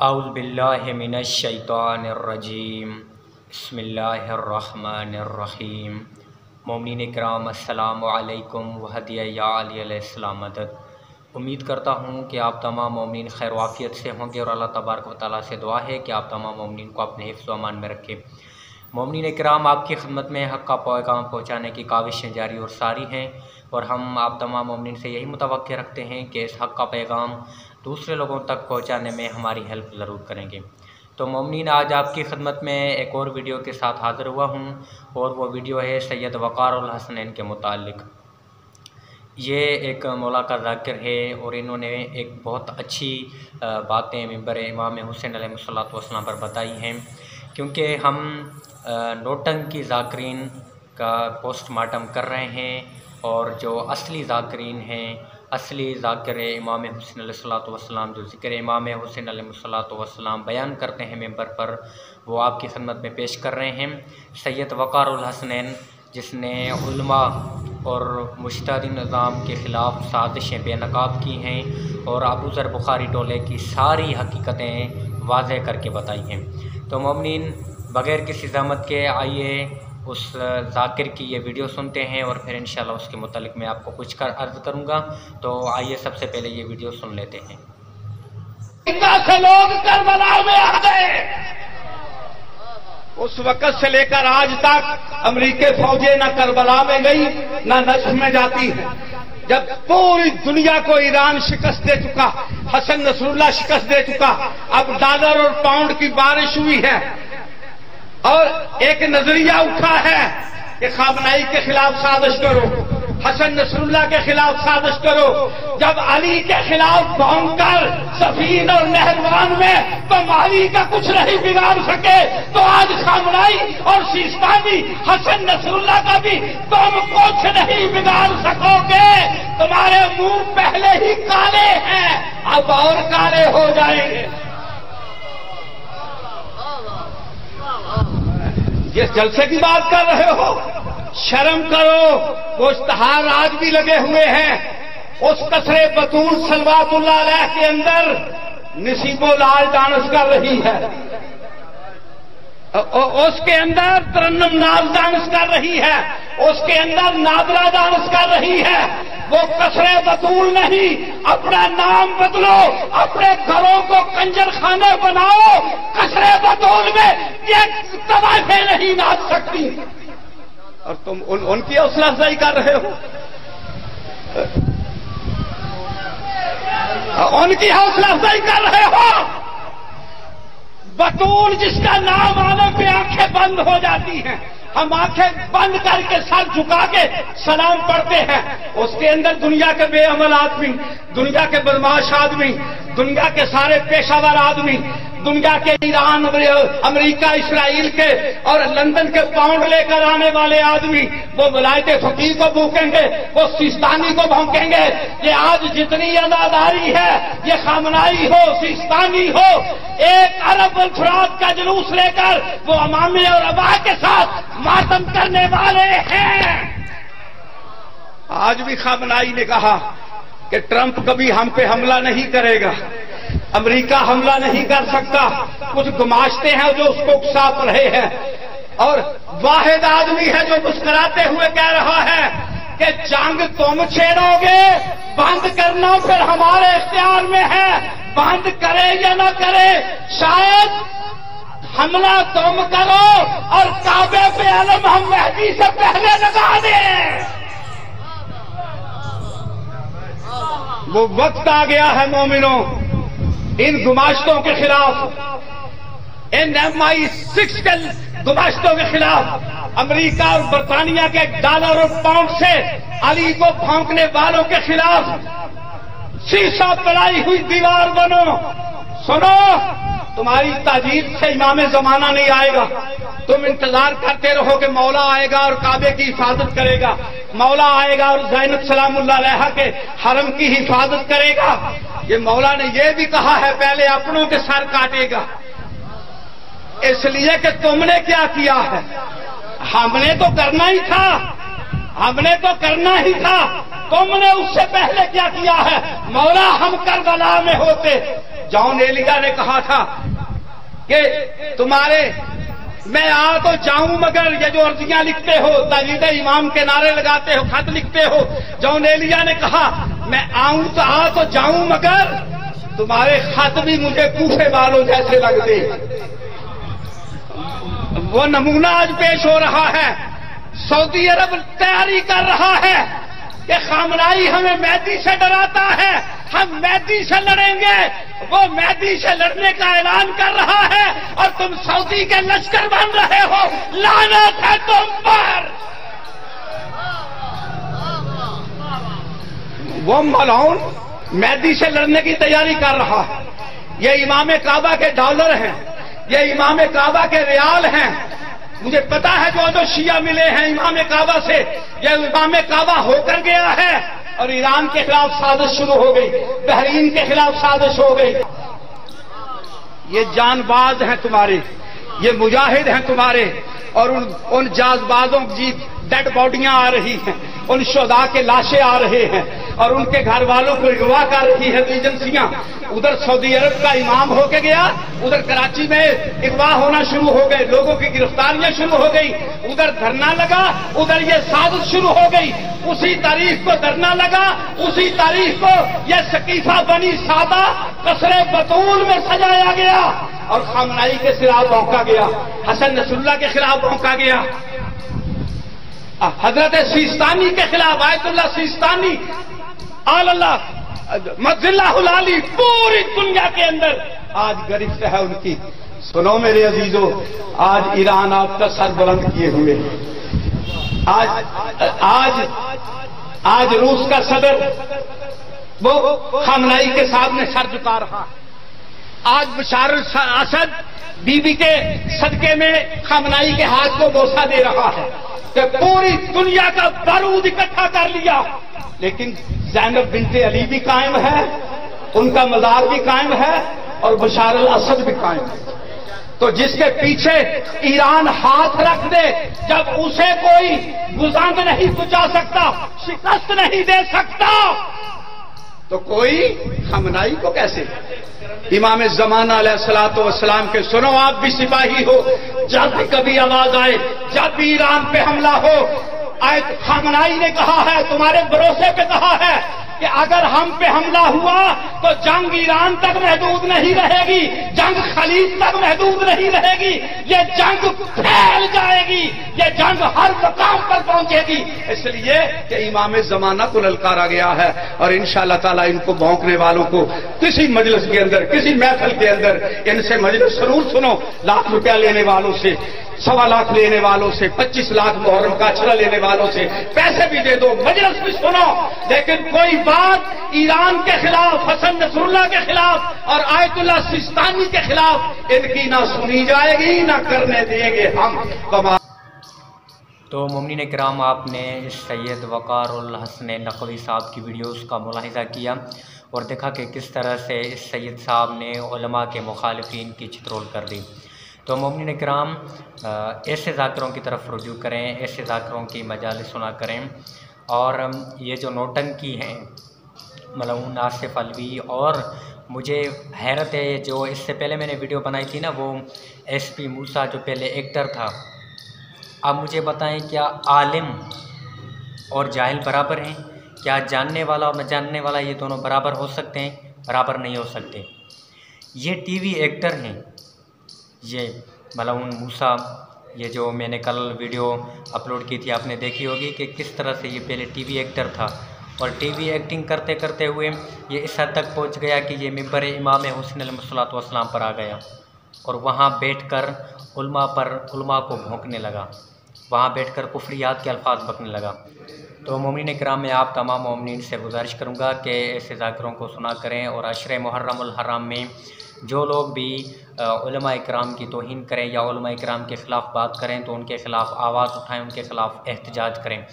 اعوذ باللہ من الشیطان الرجیم بسم اللہ الرحمن الرحیم۔ مومنین اکرام السلام علیکم وہدیہ یا علی علیہ السلام مدد۔ امید کرتا ہوں کہ آپ تمام مومنین خیر و عافیت سے ہوں گے، اور اللہ تبارک و تعالیٰ سے دعا ہے کہ آپ تمام مومنین کو اپنے حفظ و امان میں رکھے۔ مومنین اکرام، آپ کی خدمت میں حق کا پیغام پہنچانے کی کاوشیں جاری اور ساری ہیں، اور ہم آپ تمام مومنین سے یہی متوقع رکھتے ہیں کہ اس حق کا پیغام دوسرے لوگوں تک پہنچانے میں ہماری ہیلپ ضرور کریں گے۔ تو مومنین، آج آپ کی خدمت میں ایک اور ویڈیو کے ساتھ حاضر ہوا ہوں، اور وہ ویڈیو ہے سید وقار الحسنین کے متعلق۔ یہ ایک مولا کا ذاکر ہے، اور انہوں نے ایک بہت اچھی باتیں منبر امام حسین علیہ السلام پر بتائی ہیں، کیونکہ ہم نوٹنکی ذاکرین کا پوسٹ مارٹم کر رہے ہیں، اور جو اصلی ذاکرین ہیں، اصلی ذاکر امام حسین علیہ السلام جو ذکر امام حسین علیہ السلام بیان کرتے ہیں ممبر پر، وہ آپ کی خدمت میں پیش کر رہے ہیں۔ سید وقار الحسنین، جس نے علماء اور مجتہدی نظام کے خلاف سازشیں بے نقاب کی ہیں، اور ابو ذر بخاری ٹولے کی ساری حقیقتیں واضح کر کے بتائی ہیں۔ تو مومنین، بغیر کسی زحمت کے آئیے اس ذاکر کی یہ ویڈیو سنتے ہیں، اور پھر انشاءاللہ اس کے متعلق میں آپ کو کچھ عرض کروں گا۔ تو آئیے سب سے پہلے یہ ویڈیو سن لیتے ہیں۔ سے لوگ کربلا میں آ گئے، اس وقت سے لے کر آج تک امریکی فوجیں نہ کربلا میں گئی نہ نجف میں جاتی ہے۔ جب پوری دنیا کو ایران شکست دے چکا، حسن نصر اللہ شکست دے چکا، اب ڈالر اور پاؤنڈ کی بارش ہوئی ہے، اور ایک نظریہ اٹھا ہے کہ خامنائی کے خلاف سازش کرو، حسن نصر اللہ کے خلاف سازش کرو۔ جب علی کے خلاف بھونک کر سفین اور نہروان میں تم علی کا کچھ نہیں بگاڑ سکے، تو آج خامنائی اور سیستانی حسن نصر اللہ کا بھی تم کچھ نہیں بگاڑ سکو گے۔ تمہارے منہ پہلے ہی کالے ہیں، اب اور کالے ہو جائیں گے۔ جس جلسے کی بات کر رہے ہو، شرم کرو، وہ اشتہار آج بھی لگے ہوئے ہیں۔ اس قصر بطول صلوات اللہ علیہ کے اندر نصیب و لال ڈانس کر رہی ہے، اس کے اندر ترنم ناز ڈانس کر رہی ہے، اس کے اندر نادرا ڈانس کر رہی ہے۔ وہ قصر بطول نہیں، اپنا نام بدلو، اپنے گھروں کو کنجر خانے بناؤ۔ قصر بطول میں یہ طوائفیں نہیں ناچ سکتی، اور تم ان کی حوصلہ افزائی کر رہے ہو، ان کی حوصلہ افزائی کر رہے ہو۔ بطول جس کا نام آنے پہ آنکھیں بند ہو جاتی ہیں، ہم آنکھیں بند کر کے سر جھکا کے سلام پڑھتے ہیں۔ اس کے اندر دنیا کے بے عمل آدمی، دنیا کے بدماش آدمی، دنیا کے سارے پیشہ ور آدمی، دنیا کے ایران، امریکہ، اسرائیل کے اور لندن کے پاؤنڈ لے کر آنے والے آدمی، وہ ولایت فقیر کو بھونکیں گے، وہ سیستانی کو بھونکیں گے۔ یہ آج جتنی عزاداری ہے، یہ خامنائی ہو، سیستانی ہو، ایک ارب افراد کا جلوس لے کر وہ امامے اور ابا کے ساتھ ماتم کرنے والے ہیں۔ آج بھی خامنائی نے کہا کہ ٹرمپ کبھی ہم پہ حملہ نہیں کرے گا، امریکہ حملہ نہیں کر سکتا۔ کچھ گماشتے ہیں جو اس کو اکسا رہے ہیں، اور واحد آدمی ہے جو مسکراتے ہوئے کہہ رہا ہے کہ جنگ تم چھیڑو گے، بند کرنا پھر ہمارے اختیار میں ہے، بند کرے یا نہ کرے، شاید حملہ تم کرو اور کعبے پہ علم ہم مہدی سے پہلے لگا دیں۔ وہ وقت آ گیا ہے مومنوں، ان گماشتوں کے خلاف، ان MI6 کے گماشتوں کے خلاف، امریکہ اور برطانیہ کے ڈالر اور پاؤنڈ سے علی کو پھونکنے والوں کے خلاف شیشہ پڑائی ہوئی دیوار بنو۔ سنو، تمہاری تاجیل سے امام زمانہ نہیں آئے گا، تم انتظار کرتے رہو کہ مولا آئے گا اور کعبے کی حفاظت کرے گا، مولا آئے گا اور زینب سلام اللہ علیہا کے حرم کی حفاظت کرے گا۔ یہ مولا نے یہ بھی کہا ہے پہلے اپنوں کے سر کاٹے گا، اس لیے کہ تم نے کیا کیا ہے، ہم نے تو کرنا ہی تھا، ہم نے تو کرنا ہی تھا، تم نے اس سے پہلے کیا کیا ہے۔ مولا ہم کربلا میں ہوتے، जॉन एलिया ने कहा था कि तुम्हारे मैं आ तो जाऊं मगर ये जो अर्जियां लिखते हो, तारीद इमाम के नारे लगाते हो, खत लिखते हो, जॉन एलिया ने कहा मैं आऊं तो आ तो जाऊं मगर तुम्हारे खत भी मुझे कूफे वालों जैसे लगते। वो नमूना आज पेश हो रहा है। सऊदी अरब तैयारी कर रहा है कि खामनाई हमें मेहदी से डराता है, हम मेहदी से लड़ेंगे। वो मेहदी से लड़ने का ऐलान कर रहा है और तुम सऊदी के लश्कर बन रहे हो। लानत है तुम पर। वो मलऊन मेहदी से लड़ने की तैयारी कर रहा है। ये इमाम काबा के डॉलर हैं, ये इमाम काबा के रियाल हैं। मुझे पता है जो शिया मिले हैं इमाम काबा से, ये इमाम काबा होकर गया है और ईरान के खिलाफ साजिश शुरू हो गई, बहरीन के खिलाफ साजिश हो गई। ये जानबाज हैं तुम्हारे, ये मुजाहिद हैं तुम्हारे, और उन जाजबाजों की डेड बॉडियां आ रही हैं, उन शुहदा के लाशें आ रहे हैं और उनके घर वालों को अगवा कर रही है एजेंसियां। उधर सऊदी अरब का इमाम होके गया, उधर कराची में अगवा होना शुरू हो गए, लोगों की गिरफ्तारियां शुरू हो गई। उधर धरना लगा, उधर ये साजिश शुरू हो गई। उसी तारीख को धरना लगा, उसी तारीख को ये सकीफा बनी सादा कसरे बतूल में सजाया गया और खामनाई के खिलाफ भौंका गया, हसन नसरुल्लाह के खिलाफ भौंका गया, हजरत सिस्तानी के खिलाफ, आयतुल्लाह सिस्तानी अल्लाह मज़िल्लाहुल आली पूरी दुनिया के अंदर आज गिरफ्त है उनकी। सुनो मेरे अजीजों, आज ईरान आपका सर बुलंद किए हुए, आज रूस का सदर वो खामनाई के सामने सर झुका रहा। आज बशार असद बीबी के सदके में खामनाई के हाथ को बोसा दे रहा है कि पूरी दुनिया का बारूद इकट्ठा कर लिया, लेकिन ज़ैनब बिन्ते अली भी कायम है, उनका मज़ार भी कायम है और बशार अल असद भी कायम है। तो जिसके पीछे ईरान हाथ रख दे, जब उसे कोई गुजांग नहीं बुझा सकता, शिकस्त नहीं दे सकता, तो कोई खामनाई को कैसे। इमाम ज़माना अलैहिस्सलातु वस्सलाम के सुनो, आप भी सिपाही हो, जब भी कभी आवाज आए, जब भी ईरान पे हमला हो, खामनाई ने कहा है, तुम्हारे भरोसे पे कहा है कि अगर हम पे हमला हुआ तो जंग ईरान तक महदूद नहीं रहेगी, जंग खलीज तक महदूद नहीं रहेगी, ये जंग फैल जाएगी, ये जंग हर मकाम पर पहुंचेगी। इसलिए कि इमाम ज़माना को ललकारा गया है और इंशाअल्लाह ताला इनको भौंकने वालों को किसी मजलिस के अंदर, किसी महफिल के अंदर इनसे मजलिस जरूर सुनो। लाख रुपया लेने वालों से, 1.25 लाख लेने वालों से, 25 लाख मुहर्रम का अछरा लेने वालों से पैसे भी दे दो, मजलिस भी सुनो, लेकिन कोई बात ईरान के खिलाफ, हसन नसरुल्लाह के खिलाफ और आयतुल्लाह सिस्तानी के खिलाफ इनकी ना सुनी जाएगी, ना करने देंगे हम। तो मोमिनीन किराम, आपने सैयद वक़ार उल हसन नक़वी साहब की वीडियोस का मुलाहिज़ा किया और देखा कि किस तरह से इस सैयद साहब ने उलमा के मुखालिफिन की चित्रोल कर दी। तो मोमिनीन किराम, ऐसे ज़ाकिरों की तरफ रुजू करें, ऐसे ज़ाकिरों की मजालिस सुना करें। और ये जो नौटंकी हैं मलऊन आसिफ अलवी, और मुझे हैरत है, जो इससे पहले मैंने वीडियो बनाई थी ना, वो SP मूसा जो पहले एक्टर था, अब मुझे बताएं क्या आलिम और जाहिल बराबर हैं? क्या जानने वाला और न जानने वाला ये दोनों बराबर हो सकते हैं? बराबर नहीं हो सकते। ये TV एक्टर हैं, ये मलऊन मूसा, ये जो मैंने कल वीडियो अपलोड की थी आपने देखी होगी कि किस तरह से ये पहले TV एक्टर था और TV एक्टिंग करते करते हुए ये इस हद तक पहुंच गया कि ये मिंबर इमाम हुसैन अलैहिस्सलातु वस्सलाम पर आ गया और वहाँ बैठकर उलमा को भौंकने लगा, वहाँ बैठकर कुफरियात के अल्फाज बकने लगा। तो मोमिनीन किराम, मैं आप तमाम मोमिनीन से गुजारिश करूँगा कि ऐसे ज़ाकिरों को सुना करें और अशरे मुहर्रमुल हराम में जो लोग भी उलमा इकराम की तौहीन करें या उलमा इकराम के ख़िलाफ़ बात करें तो उनके ख़िलाफ़ आवाज़ उठाएं, उनके ख़िलाफ़ एहतजाज करें।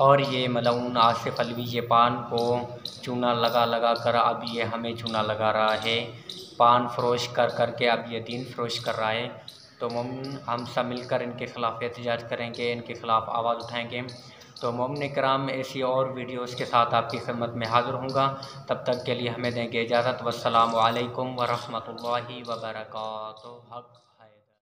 और ये मलऊन आसिफ अलवी ये पान को चूना लगा लगा कर अब ये हमें चूना लगा रहा है, पान फरोश कर कर के अब ये दीन फरोश कर रहा है। तो हम सब मिलकर इनके ख़िलाफ़ एहतजाज करेंगे, इनके ख़िलाफ़ आवाज़ उठाएँगे। تو مومن کرام ایسی اور ویڈیوز کے ساتھ آپ کی خدمت میں حاضر ہوں گا، تب تک کے لیے ہمیں دیں گے اجازت۔ والسلام علیکم ورحمۃ اللہ وبرکاتہ۔